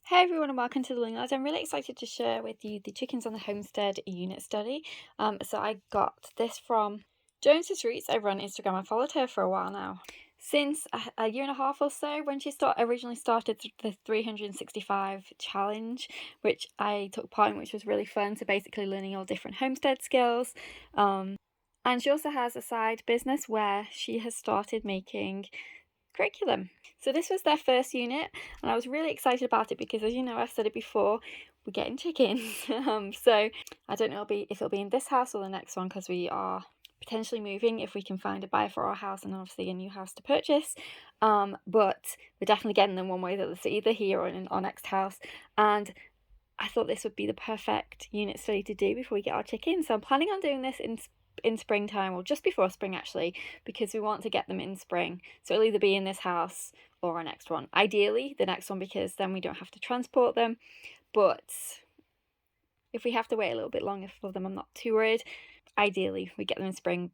Hey everyone and welcome to the Learning Lads. I'm really excited to share with you the chickens on the Homestead unit study. So I got this from Jones's Roots over on Instagram. I followed her for a while now. Since a year and a half or so, when she originally started the 365 challenge, which I took part in, which was really fun. So basically learning all different homestead skills. And she also has a side business where she has started making curriculum. So this was their first unit and I was really excited about it because, as you know, I've said it before, we're getting chickens. So I don't know if it'll be in this house or the next one, because we are potentially moving if we can find a buyer for our house and obviously a new house to purchase. But we're definitely getting them one way or the other, so either here or in our next house. And I thought this would be the perfect unit study to do before we get our chickens. So I'm planning on doing this in springtime, or just before spring actually, because we want to get them in spring. So it'll either be in this house or our next one. Ideally the next one, because then we don't have to transport them. But if we have to wait a little bit longer for them, I'm not too worried. Ideally we get them in spring,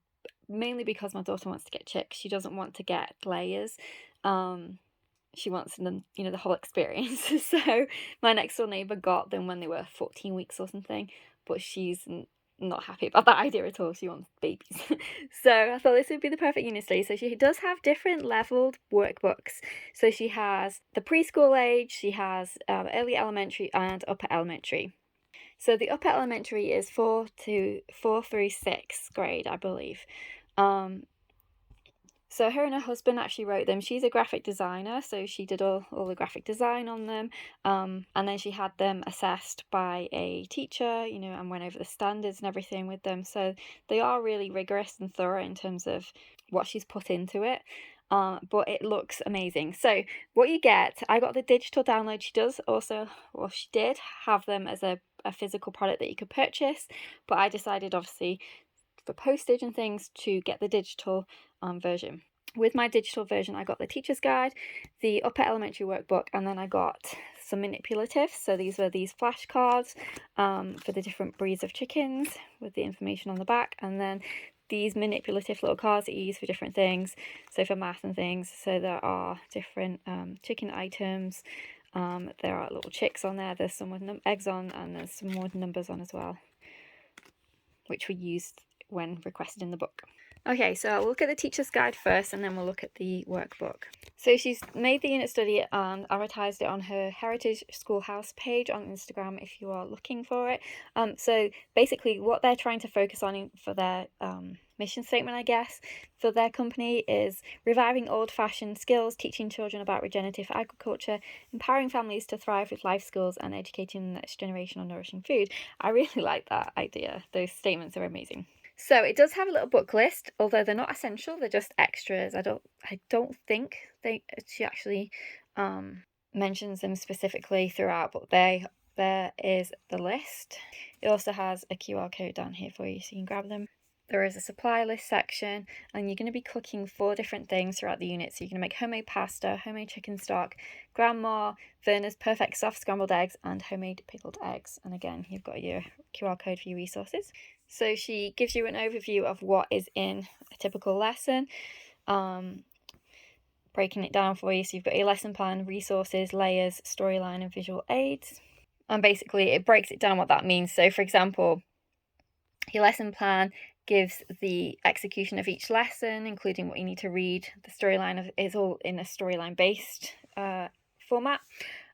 mainly because my daughter wants to get chicks. She doesn't want to get layers. She wants them, the whole experience. So my next door neighbour got them when they were 14 weeks or something, but she's not happy about that idea at all. She wants babies. So I thought this would be the perfect unit study. So she does have different leveled workbooks. So she has the preschool age, she has early elementary and upper elementary. So the upper elementary is 4 through 6th grade, I believe. So her and her husband actually wrote them. She's a graphic designer, so she did all the graphic design on them. And then she had them assessed by a teacher, and went over the standards and everything with them. So they are really rigorous and thorough in terms of what she's put into it. But it looks amazing. So what you get, I got the digital download. She did have them as a physical product that you could purchase, but I decided, obviously, for postage and things, to get the digital version. With my digital version, I got the teacher's guide, the upper elementary workbook, and then I got some manipulatives. So these were these flashcards for the different breeds of chickens with the information on the back, and then these manipulative little cards that you use for different things, so for math and things. So there are different chicken items. There are little chicks on there. There's some with eggs on, and there's some more numbers on as well, which we used when requested in the book. Okay, so I'll look at the teacher's guide first, and then we'll look at the workbook. So she's made the unit study and advertised it on her Heritage Schoolhouse page on Instagram if you are looking for it. So basically what they're trying to focus on for their mission statement, I guess, for their company is reviving old-fashioned skills, teaching children about regenerative agriculture, empowering families to thrive with life skills, and educating the next generation on nourishing food. I really like that idea. Those statements are amazing. So it does have a little book list, although they're not essential, they're just extras. I don't think she actually mentions them specifically throughout, but there is the list. It also has a QR code down here for you so you can grab them. There is a supply list section, and you're going to be cooking 4 different things throughout the unit. So you're going to make homemade pasta, homemade chicken stock, Grandma Verna's perfect soft scrambled eggs, and homemade pickled eggs. And again, you've got your QR code for your resources. So she gives you an overview of what is in a typical lesson, breaking it down for you. So you've got your lesson plan, resources, layers, storyline, and visual aids. And basically it breaks it down what that means. So for example, your lesson plan gives the execution of each lesson, including what you need to read. The storyline is all in a storyline based format.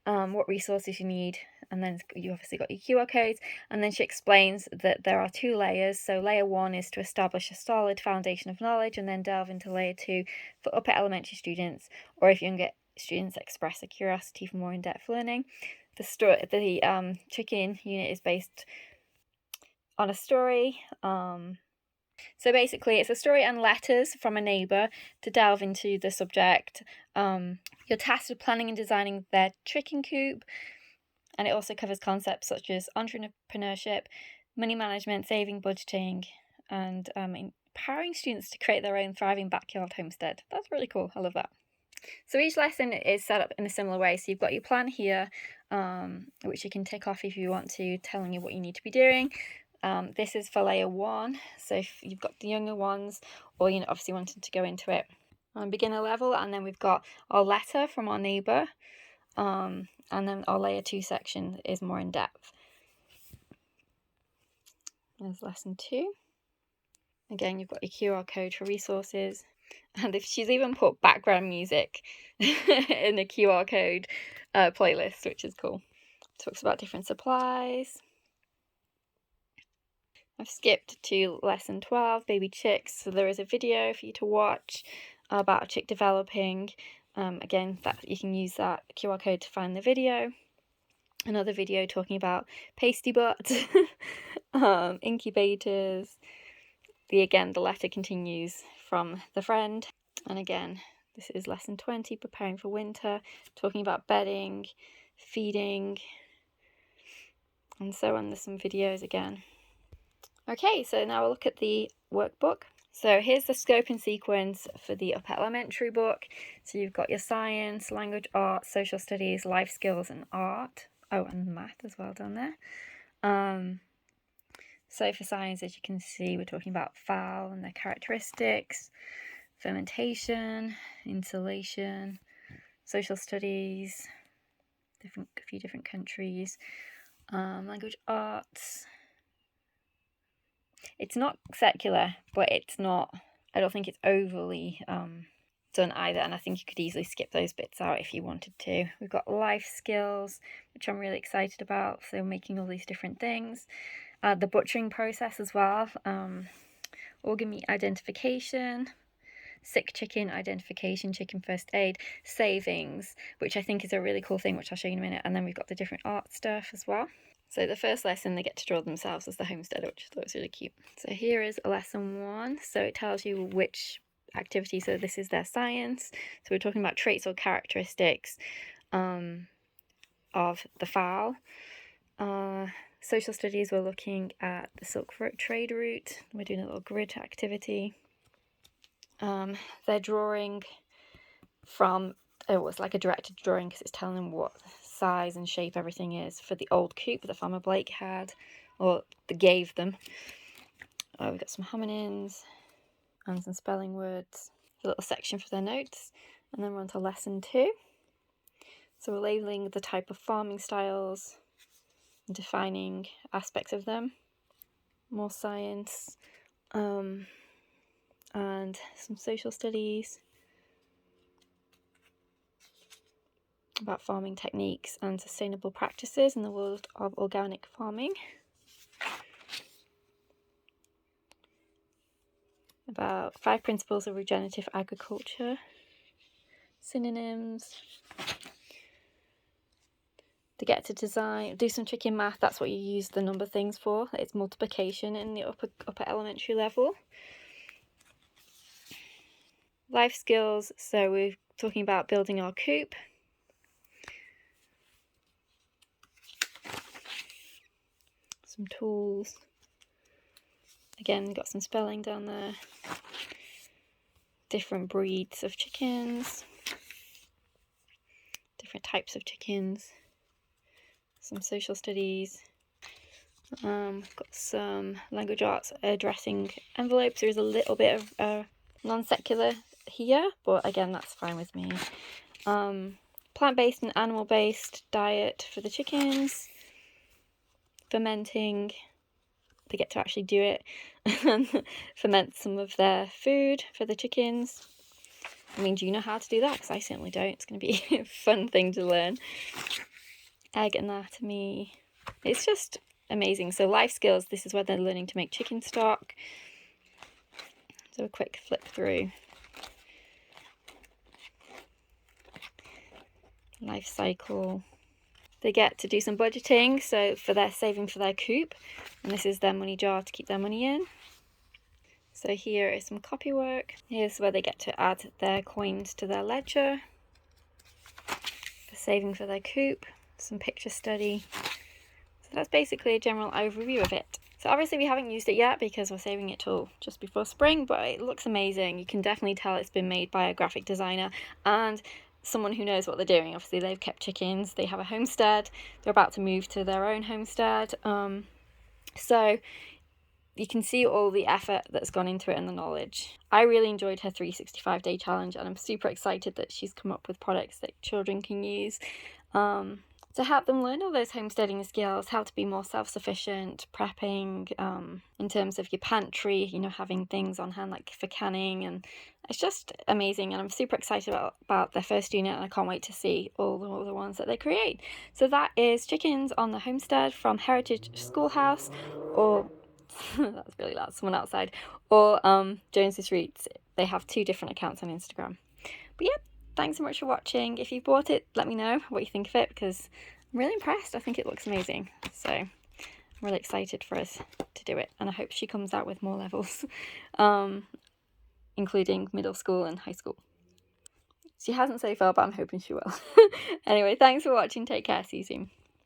What resources you need, and then you obviously got your QR codes. And then she explains that there are 2 layers. So layer 1 is to establish a solid foundation of knowledge, and then delve into layer 2 for upper elementary students, or if younger students express a curiosity for more in-depth learning. The chicken unit is based on a story. So basically it's a story and letters from a neighbour to delve into the subject. You're tasked with planning and designing their chicken coop, and it also covers concepts such as entrepreneurship, money management, saving, budgeting, and empowering students to create their own thriving backyard homestead. That's really cool. I love that. So each lesson is set up in a similar way. So you've got your plan here, which you can tick off if you want to, telling you what you need to be doing. This is for layer 1, so if you've got the younger ones, or obviously wanting to go into it on beginner level. And then we've got our letter from our neighbour, and then our layer 2 section is more in depth. There's lesson 2. Again, you've got your QR code for resources, and if she's even put background music in the QR code playlist, which is cool. Talks about different supplies. I've skipped to lesson 12, baby chicks. So there is a video for you to watch about a chick developing. Again, that you can use that QR code to find the video. Another video talking about pasty butts, incubators. The letter continues from the friend. And again, this is lesson 20, preparing for winter, talking about bedding, feeding, and so on. There's some videos again. Okay, so now we'll look at the workbook. So here's the scope and sequence for the upper elementary book. So you've got your science, language, art, social studies, life skills, and art. Oh, and math as well down there. So for science, as you can see, we're talking about fowl and their characteristics, fermentation, insulation, social studies, a few different countries, language arts. It's not secular, but it's not, I don't think it's overly done either, and I think you could easily skip those bits out if you wanted to. We've got life skills, which I'm really excited about, so making all these different things. The butchering process as well, organ meat identification, sick chicken identification, chicken first aid, savings, which I think is a really cool thing, which I'll show you in a minute, and then we've got the different art stuff as well. So the first lesson they get to draw themselves as the homesteader, which I thought was really cute. So here is lesson 1. So it tells you which activity. So this is their science. So we're talking about traits or characteristics of the fowl. Social studies, we're looking at the silk trade route. We're doing a little grid activity. They're drawing from, it's like a directed drawing because it's telling them what size and shape everything is for the old coop that Farmer Blake had, or gave them. We've got some hominins and some spelling words. A little section for their notes, and then we're on to lesson 2. So we're labelling the type of farming styles and defining aspects of them. More science, and some social studies about farming techniques and sustainable practices in the world of organic farming. About 5 principles of regenerative agriculture. Synonyms. To get to design, do some chicken math, that's what you use the number things for. It's multiplication in the upper elementary level. Life skills, so we're talking about building our coop. Some tools. Again, got some spelling down there. Different breeds of chickens. Different types of chickens. Some social studies. Got some language arts addressing envelopes. There is a little bit of non-secular here, but again, that's fine with me. Plant-based and animal-based diet for the chickens. Fermenting. They get to actually do it and ferment some of their food for the chickens. I mean, do you know how to do that? Because I certainly don't. It's going to be a fun thing to learn. Egg anatomy. It's just amazing. So life skills, this is where they're learning to make chicken stock. So a quick flip through. Life cycle. They get to do some budgeting, so for their saving for their coop, and this is their money jar to keep their money in. So here is some copy work. Here's where they get to add their coins to their ledger. For saving for their coop, some picture study. So that's basically a general overview of it. So obviously we haven't used it yet because we're saving it till just before spring, but it looks amazing. You can definitely tell it's been made by a graphic designer and someone who knows what they're doing. Obviously they've kept chickens, they have a homestead, they're about to move to their own homestead. So you can see all the effort that's gone into it and the knowledge. I really enjoyed her 365-day challenge, and I'm super excited that she's come up with products that children can use. to help them learn all those homesteading skills, how to be more self-sufficient, prepping, in terms of your pantry, you know, having things on hand like for canning, and it's just amazing. And I'm super excited about their first unit, and I can't wait to see all the ones that they create. So that is Chickens on the Homestead from Heritage Schoolhouse, or that's really loud, someone outside, or Jones's Roots. They have 2 different accounts on Instagram. But yeah, thanks so much for watching. If you've bought it, let me know what you think of it, because I'm really impressed. I think it looks amazing. So I'm really excited for us to do it, and I hope she comes out with more levels, including middle school and high school. She hasn't so far, but I'm hoping she will. Anyway, thanks for watching. Take care. See you soon.